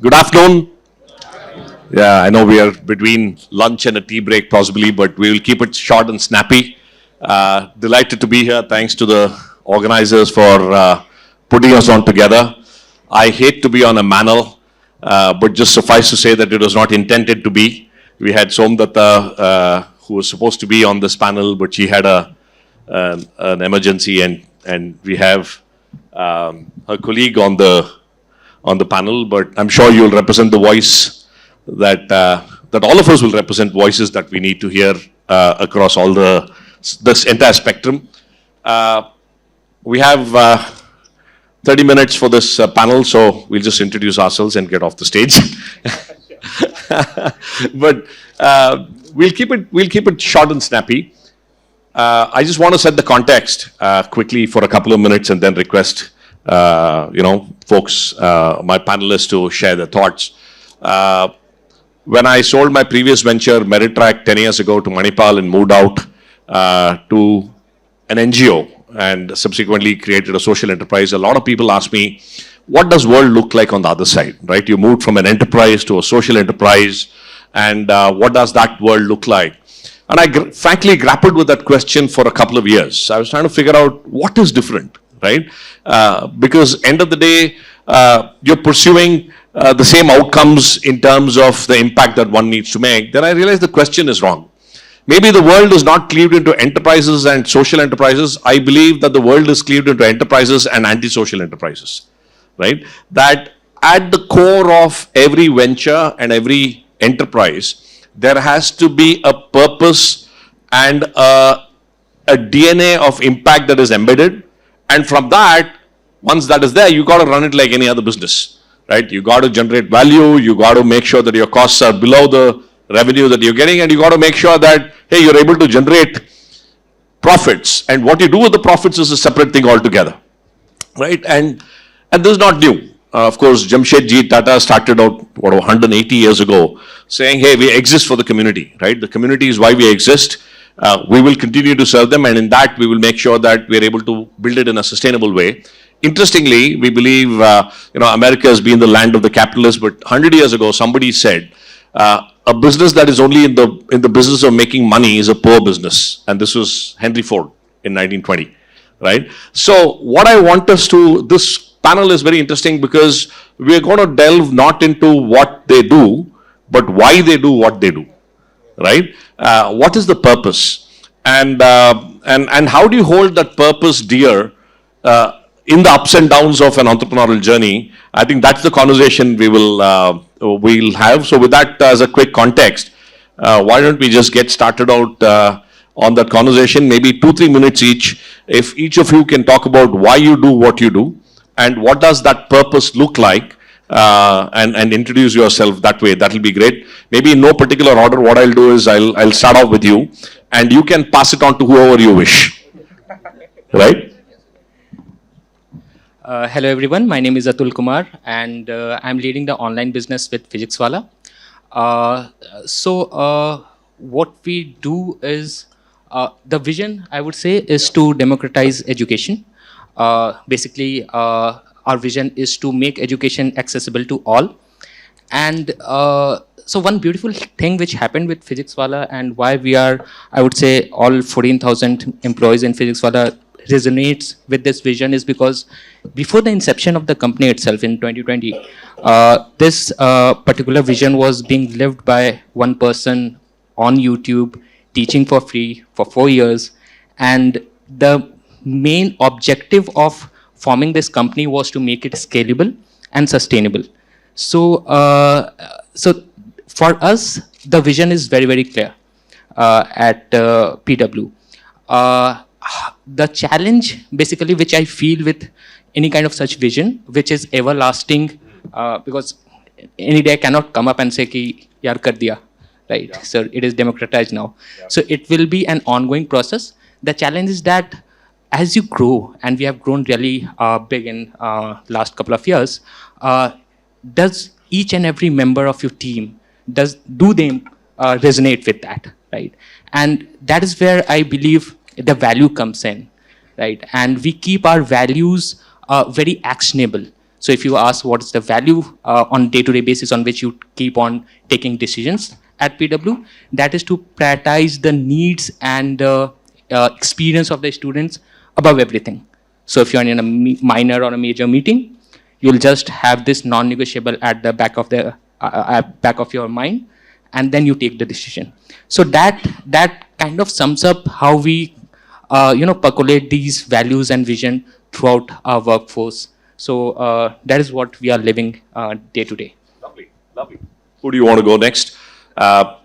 Good afternoon. Yeah, I know we are between lunch and a tea break possibly, but we will keep it short and snappy. Delighted to be here. Thanks to the organizers for putting us on together. I hate to be on a panel, but just suffice to say that it was not intended to be. We had Somdatta, who was supposed to be on this panel, but she had an emergency, and we have her colleague on the panel. But I'm sure you'll represent the voice that all of us will represent voices that we need to hear across all this entire spectrum. We have 30 minutes for this panel, so we'll just introduce ourselves and get off the stage. But we'll keep it short and snappy. I just want to set the context quickly for a couple of minutes, and then request folks, my panelists, to share their thoughts. When I sold my previous venture, Meritrack, 10 years ago to Manipal and moved out to an NGO and subsequently created a social enterprise, a lot of people ask me, what does world look like on the other side, right? You moved from an enterprise to a social enterprise, and what does that world look like? And I frankly grappled with that question for a couple of years. I was trying to figure out what is different, right? Because end of the day, you're pursuing the same outcomes in terms of the impact that one needs to make. Then I realized the question is wrong. Maybe the world is not cleaved into enterprises and social enterprises. I believe that the world is cleaved into enterprises and anti-social enterprises, right? That at the core of every venture and every enterprise, there has to be a purpose and a DNA of impact that is embedded. And from that, once that is there, you got to run it like any other business, right? You got to generate value. You got to make sure that your costs are below the revenue that you're getting, and you got to make sure that, hey, you're able to generate profits. And what you do with the profits is a separate thing altogether, right? And this is not new. Of course, Jamshedji Tata started out, 180 years ago, saying, hey, we exist for the community, right? The community is why we exist. We will continue to serve them, and in that, we will make sure that we're able to build it in a sustainable way. Interestingly, we believe, America has been the land of the capitalists, but 100 years ago, somebody said, a business that is only in the business of making money is a poor business. And this was Henry Ford in 1920, right? So what I want us to, this panel is very interesting because we're going to delve not into what they do, but why they do what they do, right? What is the purpose? And how do you hold that purpose dear in the ups and downs of an entrepreneurial journey? I think that's the conversation we'll have. So with that as a quick context, why don't we just get started out on that conversation, maybe 2-3 minutes each. If each of you can talk about why you do what you do and what does that purpose look like, and introduce yourself that way, that'll be great. Maybe in no particular order, what I'll do is I'll start off with you, and you can pass it on to whoever you wish, right? Hello everyone, my name is Atul Kumar, and I'm leading the online business with PhysicsWala. What we do is, the vision, I would say, is to democratize education. Basically, our vision is to make education accessible to all. And so one beautiful thing which happened with PhysicsWala, and why we are, I would say, all 14,000 employees in PhysicsWala resonates with this vision, is because before the inception of the company itself in 2020, this particular vision was being lived by one person on YouTube, teaching for free for 4 years. And the main objective of forming this company was to make it scalable and sustainable. So, for us, the vision is very, very clear at PW. The challenge, basically, which I feel with any kind of such vision, which is everlasting, because any day I cannot come up and say ki yaar kar diya, right? Yeah. So it is democratized now. Yeah. So it will be an ongoing process. The challenge is that as you grow, and we have grown really big in last couple of years, does each and every member of your team, do they resonate with that, right? And that is where I believe the value comes in, right? And we keep our values very actionable. So if you ask what is the value on day-to-day basis on which you keep on taking decisions at PW, that is to prioritize the needs and experience of the students above everything. So if you're in a minor or a major meeting, you'll just have this non-negotiable at the back of your mind, and then you take the decision. So that kind of sums up how we percolate these values and vision throughout our workforce. So that is what we are living day to day. Lovely, lovely. Who do you want to go next? A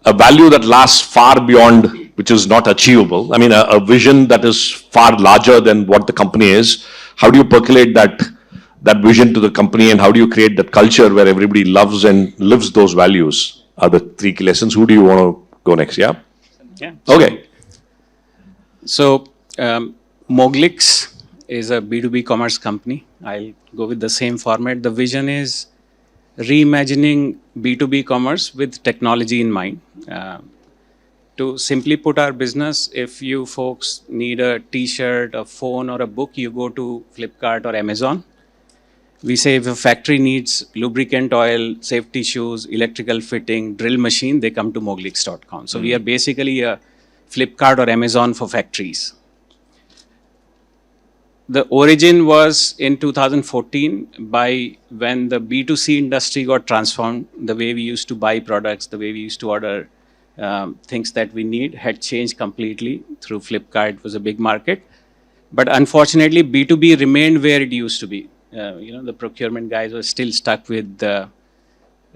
value that lasts far beyond, which is not achievable. I mean, a vision that is far larger than what the company is. How do you percolate that vision to the company, and how do you create that culture where everybody loves and lives those values? Are the 3 key lessons. Who do you want to go next? Yeah? Yeah. Okay. So, Moglix is a B2B commerce company. I'll go with the same format. The vision is reimagining B2B commerce with technology in mind. To simply put our business, if you folks need a t-shirt, a phone or a book, you go to Flipkart or Amazon. We say if a factory needs lubricant oil, safety shoes, electrical fitting, drill machine, they come to moglix.com. So we are basically a Flipkart or Amazon for factories. The origin was in 2014 by when the B2C industry got transformed. The way we used to buy products, the way we used to order things that we need had changed completely through Flipkart. It was a big market. But unfortunately, B2B remained where it used to be. The procurement guys were still stuck with the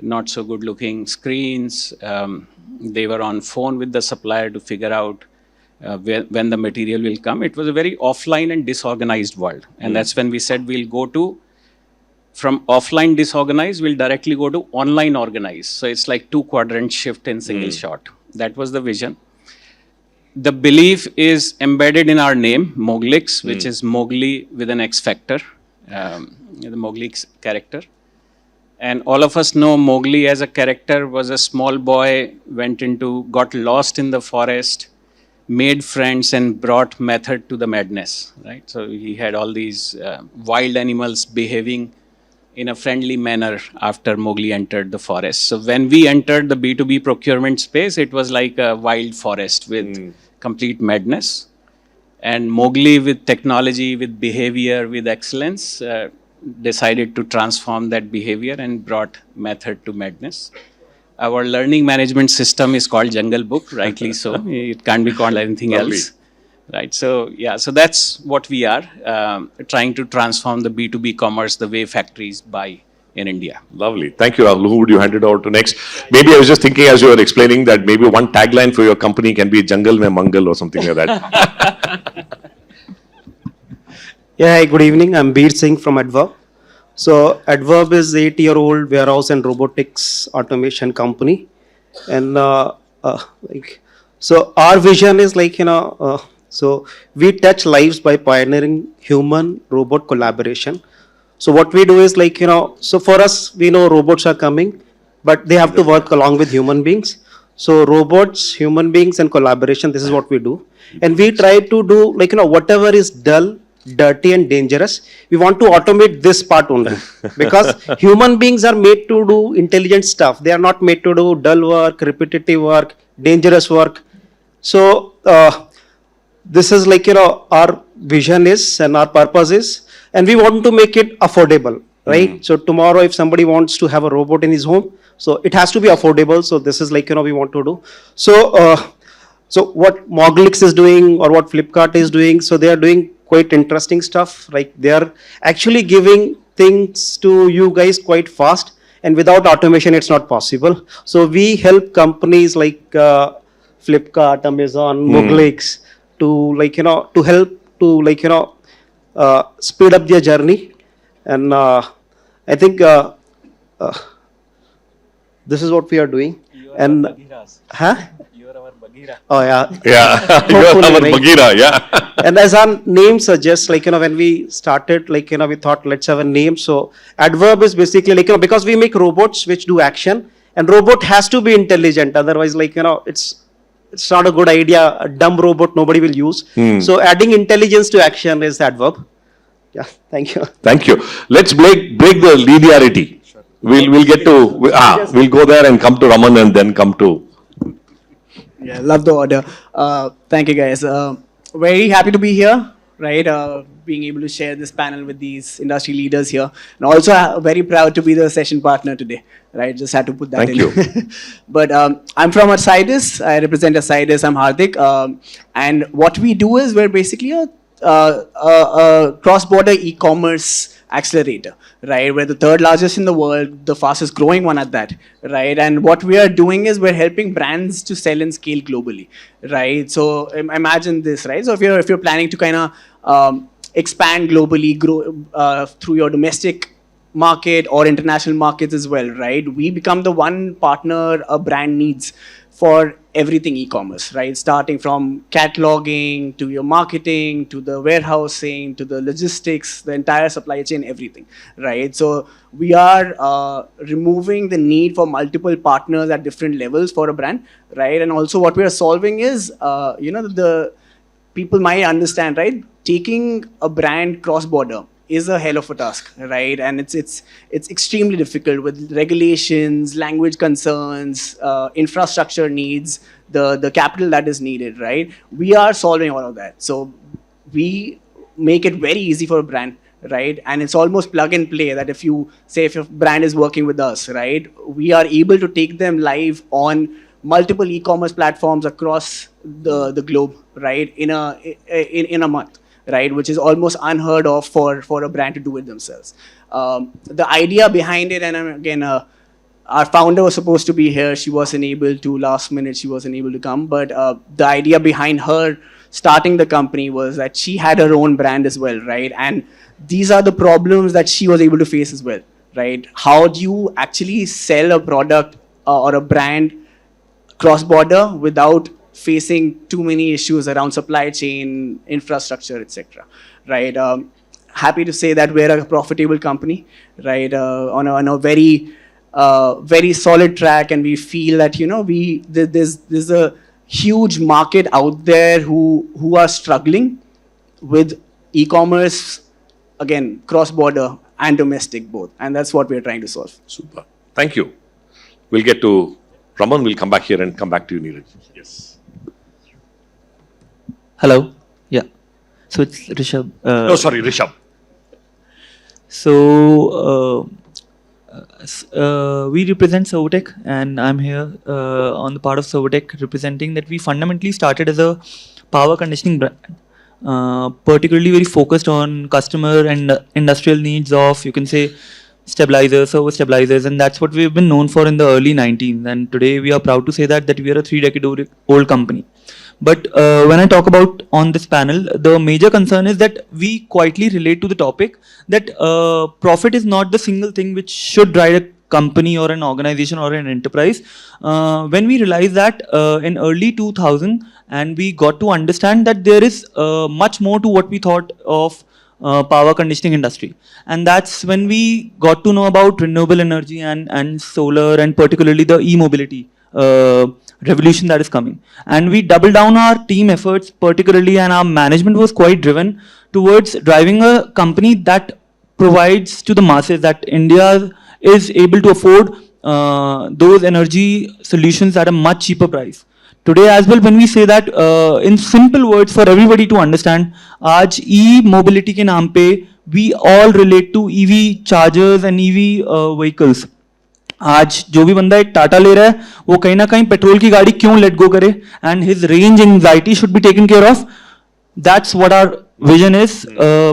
not so good looking screens. They were on phone with the supplier to figure out when the material will come. It was a very offline and disorganized world. And that's when we said we'll go to, from offline disorganized, we'll directly go to online organized. So it's like 2-quadrant shift in single shot. That was the vision. The belief is embedded in our name, Moglix, which is Mowgli with an X factor, the Mowgli character. And all of us know Mowgli as a character was a small boy, got lost in the forest, made friends and brought method to the madness, right? So he had all these wild animals behaving in a friendly manner after Mowgli entered the forest. So when we entered the B2B procurement space, it was like a wild forest with complete madness. And Mowgli with technology, with behavior, with excellence, decided to transform that behavior and brought method to madness. Our learning management system is called Jungle Book, rightly so. It can't be called anything else. Right. So, so that's what we are, trying to transform the B2B commerce the way factories buy in India. Lovely. Thank you, Atul. Who would you hand it over to next? Maybe I was just thinking as you were explaining that maybe one tagline for your company can be Jungle Mein Mangal or something like that. Yeah, hi, good evening. I'm Beer Singh from Adverb. So Adverb is 8-year-old warehouse and robotics automation company. And so our vision is so we touch lives by pioneering human-robot collaboration. So what we do is so for us, we know robots are coming, but they have to work along with human beings. So robots, human beings and collaboration, this is what we do. And we try to do whatever is dull, dirty and dangerous, we want to automate this part only. Because human beings are made to do intelligent stuff. They are not made to do dull work, repetitive work, dangerous work. So this is our vision is and our purpose is, and we want to make it affordable, right? So tomorrow if somebody wants to have a robot in his home, so it has to be affordable. So this is we want to do. So so what Moglix is doing or what Flipkart is doing, so they are doing quite interesting stuff. Like they are actually giving things to you guys quite fast, and without automation it's not possible. So we help companies like Flipkart, Amazon, Moglix to to help to speed up their journey. And I think this is what we are doing. And oh yeah, Yeah, you are our Bagheera, yeah. And as our name suggests, when we started, we thought let's have a name. So Adverb is basically because we make robots which do action, and robot has to be intelligent. Otherwise, it's not a good idea. A dumb robot nobody will use. So adding intelligence to action is Adverb. Yeah, thank you. Thank you. Let's break the linearity. We'll get to we'll go there and come to Raman and then come to. Yeah, love the order. Thank you, guys. Very happy to be here, right? Being able to share this panel with these industry leaders here. And also very proud to be the session partner today, right? Just had to put that Thank in. you. But I'm from Asidus. I represent Asidus. I'm Hardik. And what we do is we're basically a cross-border e-commerce accelerator, right? We're the third largest in the world, the fastest growing one at that, right? And what we are doing is we're helping brands to sell and scale globally, right? So imagine this, right? So if you're planning to kind of expand globally, grow through your domestic market or international markets as well, right? We become the one partner a brand needs for everything e-commerce, right? Starting from cataloging to your marketing, to the warehousing, to the logistics, the entire supply chain, everything, right? So we are removing the need for multiple partners at different levels for a brand, right? And also what we are solving is, the people might understand, right? Taking a brand cross-border is a hell of a task, right? And it's extremely difficult with regulations, language concerns, infrastructure needs, the capital that is needed, right? We are solving all of that. So we make it very easy for a brand, right? And it's almost plug and play that if your brand is working with us, right? We are able to take them live on multiple e-commerce platforms across the globe, right? In a month, right? Which is almost unheard of for a brand to do it themselves. The idea behind it, and again, our founder was supposed to be here. She wasn't able to, last minute, she wasn't able to come. But the idea behind her starting the company was that she had her own brand as well, right? And these are the problems that she was able to face as well, right? How do you actually sell a product or a brand cross-border without facing too many issues around supply chain, infrastructure, etc. Right? Happy to say that we're a profitable company, right? On a very very solid track, and we feel that there's a huge market out there who are struggling with e-commerce, again, cross-border and domestic both, and that's what we're trying to solve. Super. Thank you. We'll get to Raman. We'll come back here and come back to you, Neeraj. Yes. Hello. Yeah. So it's Rishabh. Sorry, Rishabh. So we represent Servotech, and I'm here on the part of Servotech representing that we fundamentally started as a power conditioning brand, particularly very focused on customer and industrial needs of, you can say, stabilizers, servo stabilizers, and that's what we've been known for in the early 90s. And today we are proud to say that we are a 3-decade-old company. But when I talk about on this panel, the major concern is that we quietly relate to the topic that profit is not the single thing which should drive a company or an organization or an enterprise. When we realized that in early 2000, and we got to understand that there is much more to what we thought of power conditioning industry, and that's when we got to know about renewable energy and solar, and particularly the e-mobility revolution that is coming. And we doubled down our team efforts particularly, and our management was quite driven towards driving a company that provides to the masses, that India is able to afford those energy solutions at a much cheaper price. Today as well, when we say that in simple words for everybody to understand, आज e-mobility के नाम पे we all relate to EV chargers and EV vehicles. आज जो भी बंदा एक टाटा ले रहा है, वो कहीं ना कहीं पेट्रोल की गाड़ी क्यों लेट गो करे, and his range anxiety should be taken care of. That's what our vision is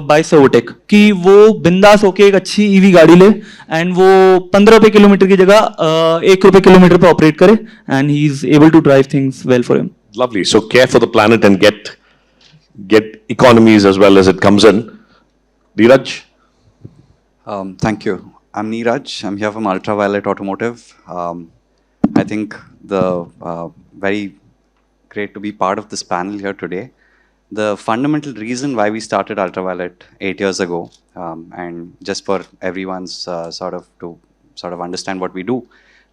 by Servotech, कि वो बिंदास होके एक अच्छी ईवी गाड़ी ले, and वो 15 रुपए किलोमीटर की जगह 1 रुपए किलोमीटर पे ऑपरेट करे, and he is able to drive things well for him. Lovely. So care for the planet and get economies as well as it comes in. Neeraj? Thank you. I'm Neeraj. I'm here from Ultravalet Automotive. I think very great to be part of this panel here today. The fundamental reason why we started Ultravalet 8 years ago, and just for everyone's sort of understand what we do,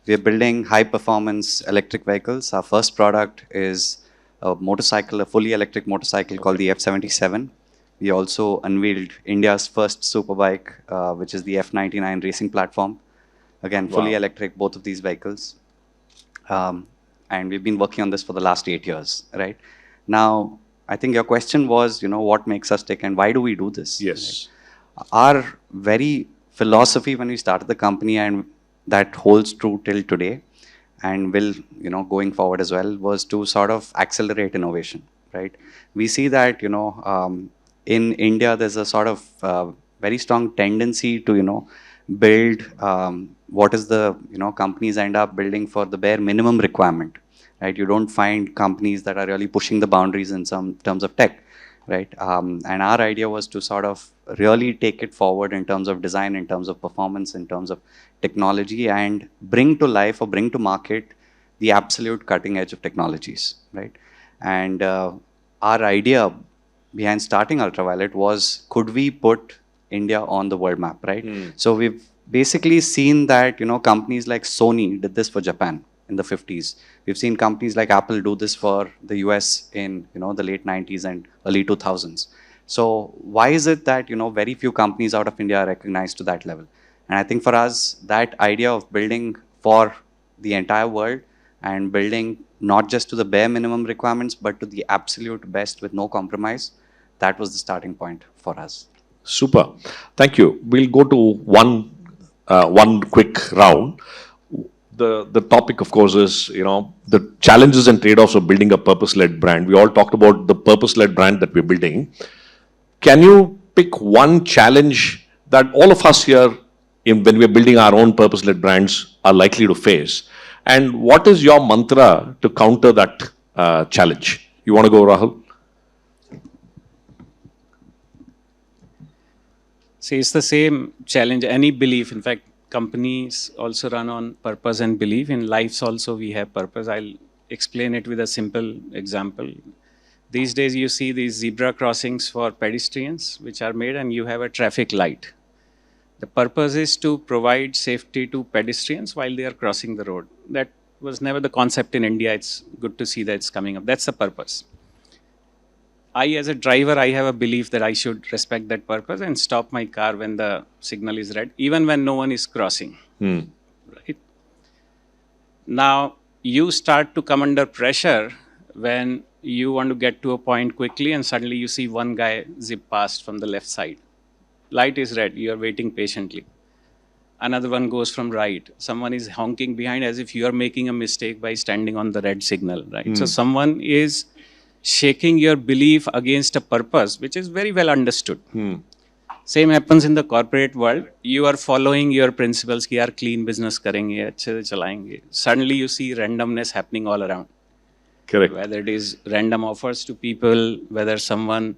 we are building high-performance electric vehicles. Our first product is a motorcycle, a fully electric motorcycle called the F77, We also unveiled India's first superbike, which is the F99 racing platform. Again, fully electric, both of these vehicles. And we've been working on this for the last 8 years, right? Now, I think your question was, what makes us tick and why do we do this? Yes. Right? Our very philosophy when we started the company, and that holds true till today, and will, going forward as well, was to sort of accelerate innovation, right? We see that, in India, there's a sort of very strong tendency to, build what is the, companies end up building for the bare minimum requirement, right? You don't find companies that are really pushing the boundaries in some terms of tech, right? And our idea was to sort of really take it forward in terms of design, in terms of performance, in terms of technology, and bring to life or bring to market the absolute cutting edge of technologies, right? And our idea behind starting Ultravalet was, could we put India on the world map, right? So we've basically seen that, companies like Sony did this for Japan in the 50s. We've seen companies like Apple do this for the US in, the late 90s and early 2000s. So why is it that, very few companies out of India are recognized to that level? And I think for us, that idea of building for the entire world and building not just to the bare minimum requirements, but to the absolute best with no compromise, that was the starting point for us. Super. Thank you. We'll go to one quick round. The topic, of course, is, the challenges and trade-offs of building a purpose-led brand. We all talked about the purpose-led brand that we're building. Can you pick one challenge that all of us here, when we're building our own purpose-led brands, are likely to face? And what is your mantra to counter that challenge? You want to go, Rahul? See, it's the same challenge, any belief. In fact, companies also run on purpose and belief. In lives also, we have purpose. I'll explain it with a simple example. These days, you see these zebra crossings for pedestrians, which are made, and you have a traffic light. The purpose is to provide safety to pedestrians while they are crossing the road. That was never the concept in India. It's good to see that it's coming up. That's the purpose. As a driver, I have a belief that I should respect that purpose and stop my car when the signal is red, even when no one is crossing. Right? Now, you start to come under pressure when you want to get to a point quickly and suddenly you see one guy zip past from the left side. Light is red, you are waiting patiently. Another one goes from right. Someone is honking behind as if you are making a mistake by standing on the red signal, right? So someone is shaking your belief against a purpose, which is very well understood. Same happens in the corporate world. You are following your principles ki yaar clean business karenge, अच्छे से चलाएंगे. Suddenly you see randomness happening all around. Correct. Whether it is random offers to people, whether someone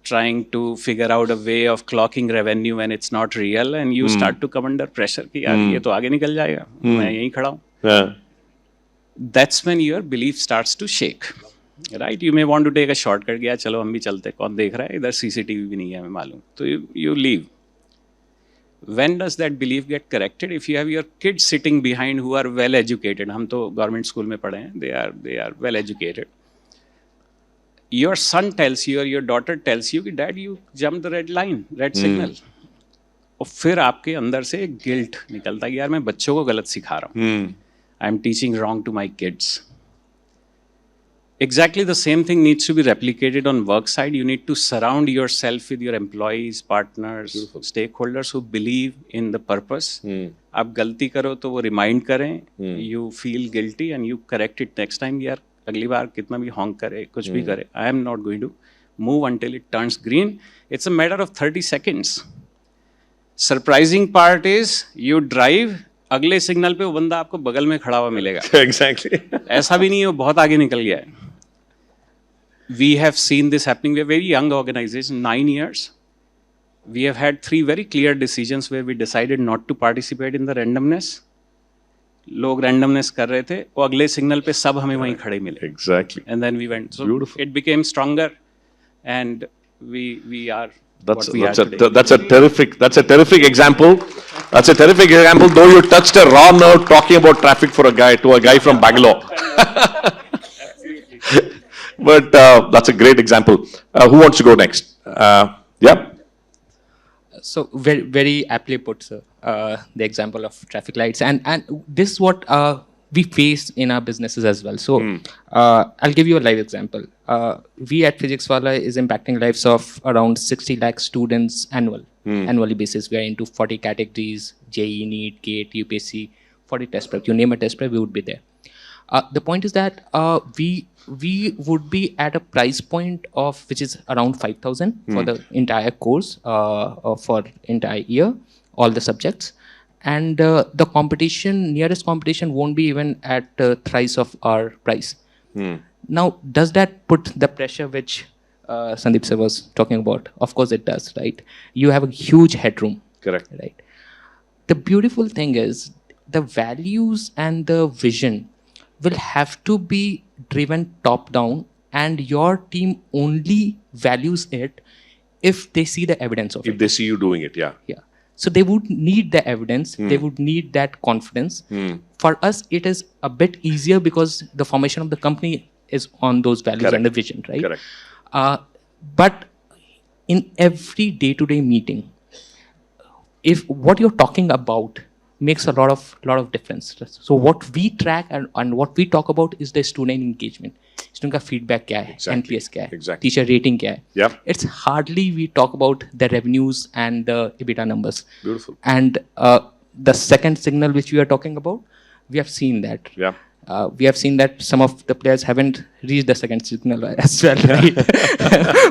trying to figure out a way of clocking revenue when it's not real, and you start to come under pressure कि यार ये तो आगे निकल जाएगा, मैं यहीं खड़ा हूँ. That's when your belief starts to shake. Right? You may want to take a shortcut. Yeah, चलो हम भी चलते. कौन देख रहा है? इधर CCTV भी नहीं है, हमें मालूम. तो you leave. When does that belief get corrected? If you have your kids sitting behind who are well educated, हम तो government school में पढ़े हैं. They are well educated. Your son tells you or your daughter tells you कि Dad, you jumped the red line, red signal. और फिर आपके अंदर से एक guilt निकलता है कि यार मैं बच्चों को गलत सिखा रहा हूँ. I am teaching wrong to my kids. Exactly the same thing needs to be replicated on work side. You need to surround yourself with your employees, partners, stakeholders who believe in the purpose. आप गलती करो तो वो remind करें. You feel guilty and you correct it next time. यार अगली बार कितना भी honk करे, कुछ भी करे. I am not going to move until it turns green. It's a matter of 30 seconds. Surprising part is you drive. अगले सिग्नल पे वो बंदा आपको बगल में खड़ा हुआ मिलेगा. Exactly. ऐसा भी नहीं है, वो बहुत आगे निकल गया है. We have seen this happening. We are a very young organization, 9 years. We have had 3 very clear decisions where we decided not to participate in the randomness. लोग randomness कर रहे थे, वो अगले सिग्नल पे सब हमें वहीं खड़े मिले. Exactly. And then we went. So Beautiful. It became stronger, and we are. That's a terrific example. That's a terrific example. Though you touched a raw nerve talking about traffic for a guy from Bangalore. But that's a great example. Who wants to go next? Yeah. So very aptly put, sir. The example of traffic lights, and this is what we face in our businesses as well. So I'll give you a live example. We at PhysicsWala is impacting lives of around 60 lakh students annually basis. We are into 40 categories: JEE, NEET, GATE, UPSC, 40 test prep. You name a test prep, we would be there. The point is that we would be at a price point of which is around 5,000 for the entire course for entire year, all the subjects, and the competition, nearest competition, won't be even at thrice of our price. Now, does that put the pressure which Sandeep sir was talking about? Of course, it does, right? You have a huge headroom. Correct. Right. The beautiful thing is the values and the vision will have to be driven top down, and your team only values it if they see the evidence of If it. they see you doing it, yeah. Yeah. So they would need the evidence, they would need that confidence. For us, it is a bit easier because the formation of the company is on those values Correct. and the vision, right? Correct. But in every day-to-day meeting, if what you're talking about makes a lot of difference. So what we track and what we talk about is the student engagement. Student का feedback क्या है, Exactly. NPS क्या है, Exactly. teacher rating क्या है. Yep. It's hardly we talk about the revenues and the EBITDA numbers. Beautiful. And the second signal which we are talking about, we have seen that. Yeah. We have seen that some of the players haven't reached the second signal as well, right?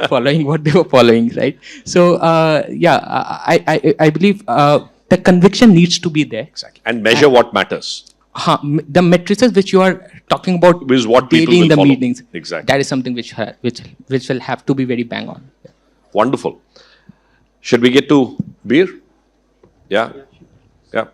Following what they were following, right? So I believe the conviction needs to be there. Exactly. And measure what matters. The matrices which you are talking about Is what people daily in will the follow. meetings, Exactly. that is something which will have to be very bang on. Wonderful. Should we get to beer? Yeah. Yeah.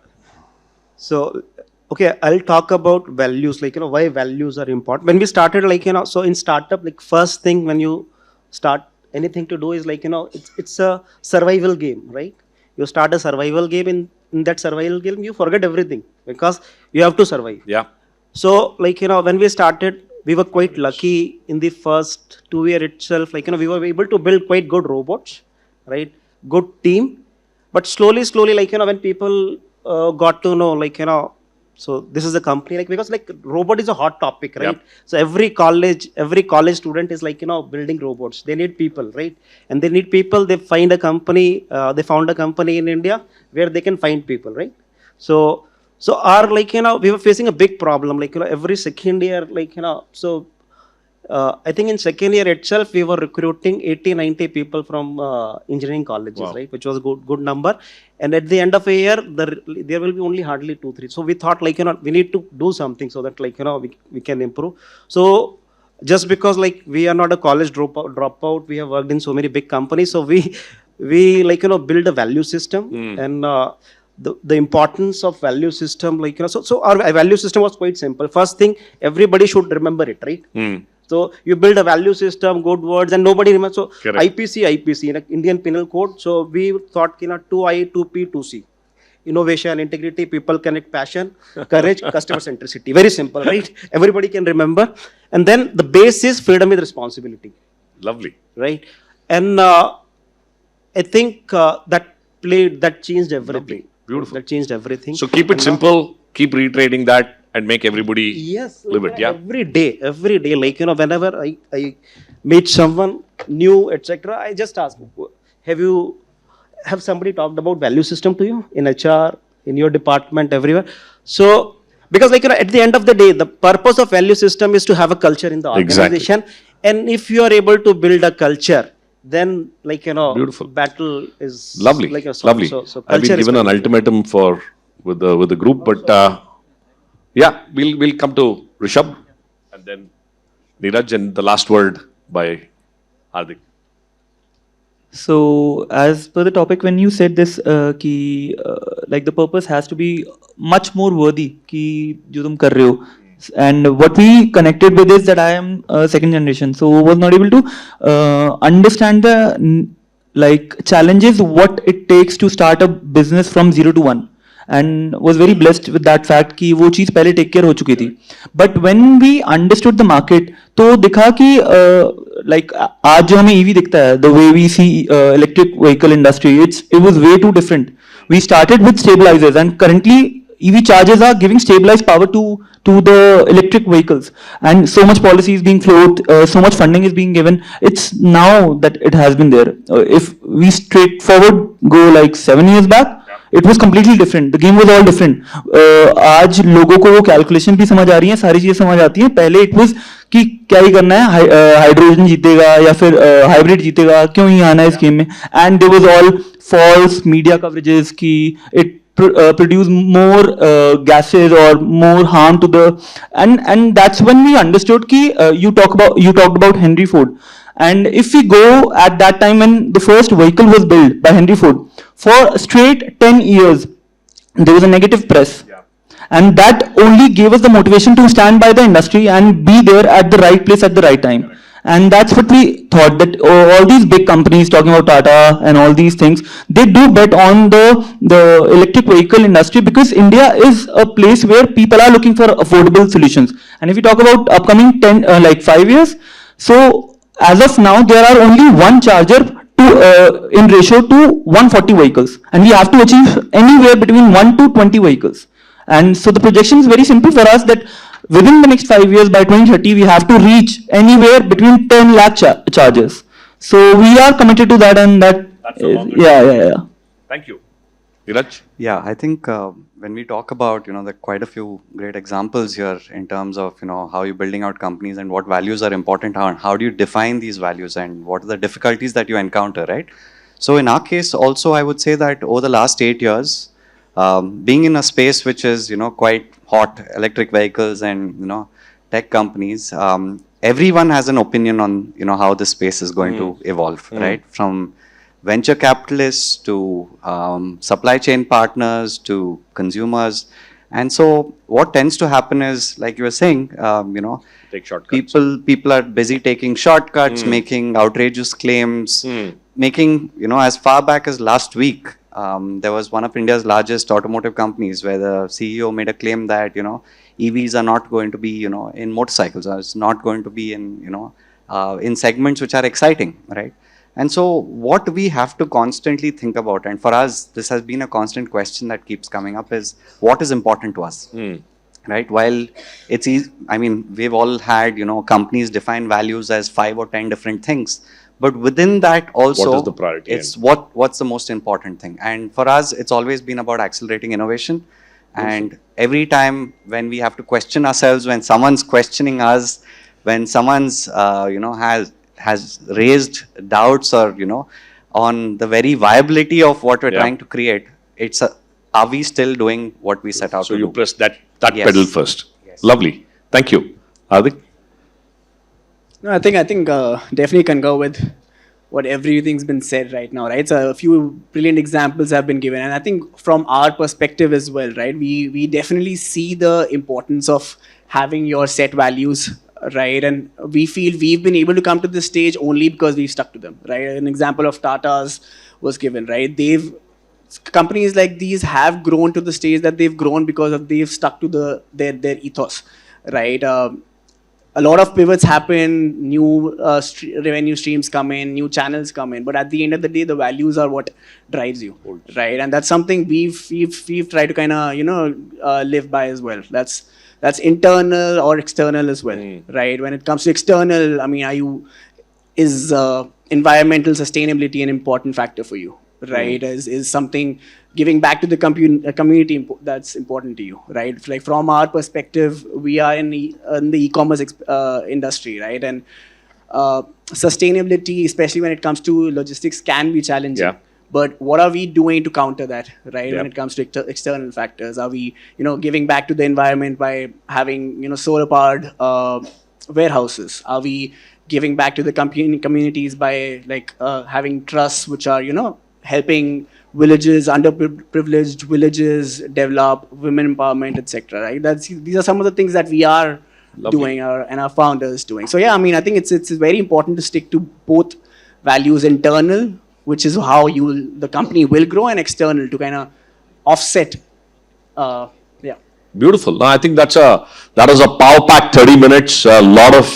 So, okay, I'll talk about values, like, why values are important. When we started, so in startup, first thing when you start anything to do is it's a survival game, right? You start a survival game, in that survival game, you forget everything because you have to survive. Yeah. So, when we started, we were quite lucky in the first 2 year itself, we were able to build quite good robots, right? Good team. But slowly, when people got to know, so this is a company, because robot is a hot topic, right? Yep. So every college student is building robots. They need people, right? And they need people. They find a company. They found a company in India where they can find people, right? So our we were facing a big problem. Every second year, so I think in second year itself we were recruiting 80-90 people from engineering colleges, Wow. right? Which was a good number. And at the end of a year, there will be only hardly 2-3. So we thought we need to do something so that we can improve. So just because we are not a college dropout, we have worked in so many big companies. So we build a value system and the importance of value system, so our value system was quite simple. First thing, everybody should remember it, right? So you build a value system, good words, and nobody remembers. So Correct. IPC, Indian Penal Code. So we thought 2I, 2P, 2C. Innovation, integrity, people connect, passion, courage, customer centricity. Very simple, right? Everybody can remember. And then the base is freedom with responsibility. Lovely. Right? And I think that changed everything. Lovely. Beautiful. That changed everything. So keep it And now- simple, keep reiterating that, and make everybody Yes, live it. Yeah. every day, whenever I meet someone new, etc., I just ask, have somebody talked about value system to you in HR, in your department, everywhere? So, because at the end of the day, the purpose of value system is to have a culture in the Exactly. organization. And if you are able to build a culture, then Beautiful. battle is Lovely. Lovely. So I've been culture is given an very ultimatum with the group, but yeah, we'll come to Rishabh and then Neeraj, and the last word by Hardik. So, as per the topic, when you said this, the purpose has to be much more worthy कि जो तुम कर रहे हो. And what we connected with is that I am second generation, so was not able to understand the challenges what it takes to start a business from 0 to 1. and was very blessed with that fact कि वो चीज़ पहले take care हो चुकी थी. But when we understood the market, तो दिखा कि like आज जो हमें EV दिखता है, the way we see electric vehicle industry, it was way too different. We started with stabilizers, and currently EV chargers are giving stabilized power to the electric vehicles, and so much policy is being flowed, so much funding is being given. It's now that it has been there. If we straightforward go like 7 years back, it was completely different. The game was all different. आज लोगों को वो calculation भी समझ आ रही है, सारी चीजें समझ आती हैं. पहले इट वाज कि क्या ही करना है, हाइड्रोजन जीतेगा या फिर हाइब्रिड जीतेगा, क्यों ही आना है इस गेम में. And there was all false media coverages कि it produce more gases or more harm to the, and that's when we understood ki you talked about Henry Ford, and if we go at that time when the first vehicle was built by Henry Ford, for straight 10 years there was a negative press, and that only gave us the motivation to stand by the industry and be there at the right place at the right time. And that's what we thought, that all these big companies talking about Tata and all these things, they do bet on the electric vehicle industry because India is a place where people are looking for affordable solutions. And if we talk about upcoming 5 years, so as of now there are only one charger in ratio to 140 vehicles, and we have to achieve anywhere between 1 to 20 vehicles. And so the projection is very simple for us, that within the next 5 years, by 2030, we have to reach anywhere between 10 lakh chargers. So we are committed to that, and That's a long yeah. Thank you. Neeraj? Yeah, I think when we talk about, there are quite a few great examples here in terms of, how you're building out companies and what values are important, how do you define these values and what are the difficulties that you encounter, right? So in our case also, I would say that over the last 8 years, being in a space which is, quite hot, electric vehicles and, tech companies, everyone has an opinion on, how this space is going to evolve, right? From venture capitalists to supply chain partners to consumers. And so what tends to happen is, like you were saying, Take shortcuts. people are busy taking shortcuts, making outrageous claims, making, as far back as last week, there was one of India's largest automotive companies where the CEO made a claim that, EVs are not going to be, in motorcycles, or it's not going to be in, in segments which are exciting, right? And so what we have to constantly think about, and for us, this has been a constant question that keeps coming up, is what is important to us, right? While it's easy, I mean, we've all had, companies define values as 5 or 10 different things. But within that also, what is the priority? It's what's the most important thing. And for us, it's always been about accelerating innovation. And every time when we have to question ourselves, when someone's questioning us, when someone's, has raised doubts or, on the very viability of what we're trying to create, it's are we still doing what we set out to do? So you press that Yes. pedal first. Yes. Lovely. Thank you. Adik? No, I think definitely concur with what everything's been said right now, right? So a few brilliant examples have been given, and I think from our perspective as well, right? We definitely see the importance of having your set values, right? And we feel we've been able to come to this stage only because we've stuck to them, right? An example of Tata's was given, right? Companies like these have grown to the stage that they've grown because they've stuck to their ethos, right? A lot of pivots happen, new revenue streams come in, new channels come in, but at the end of the day, the values are what drives you, right? And that's something we've tried to kind of live by as well. That's internal or external as well, right? When it comes to external, I mean, is environmental sustainability an important factor for you, right? Is something giving back to the community that's important to you, right? Like from our perspective, we are in the e-commerce industry, right? And sustainability, especially when it comes to logistics, can be challenging. Yeah. But what are we doing to counter that, right? Yeah. When it comes to external factors, are we, giving back to the environment by having, solar-powered warehouses? Are we giving back to the communities by having trusts which are, helping villages, underprivileged villages develop, women empowerment, etc. Right? These are some of the things that we are doing, and our founders doing. So yeah, I mean, I think it's very important to stick to both values: internal, which is how the company will grow, and external, to kind of offset Yeah. Beautiful. No, I think that was a power-packed 30 minutes. A lot of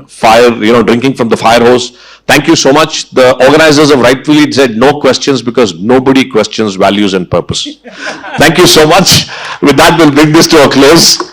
fire, drinking from the fire hose. Thank you so much. The organizers have rightfully said no questions because nobody questions values and purpose. Thank you so much. With that, we'll bring this to a close.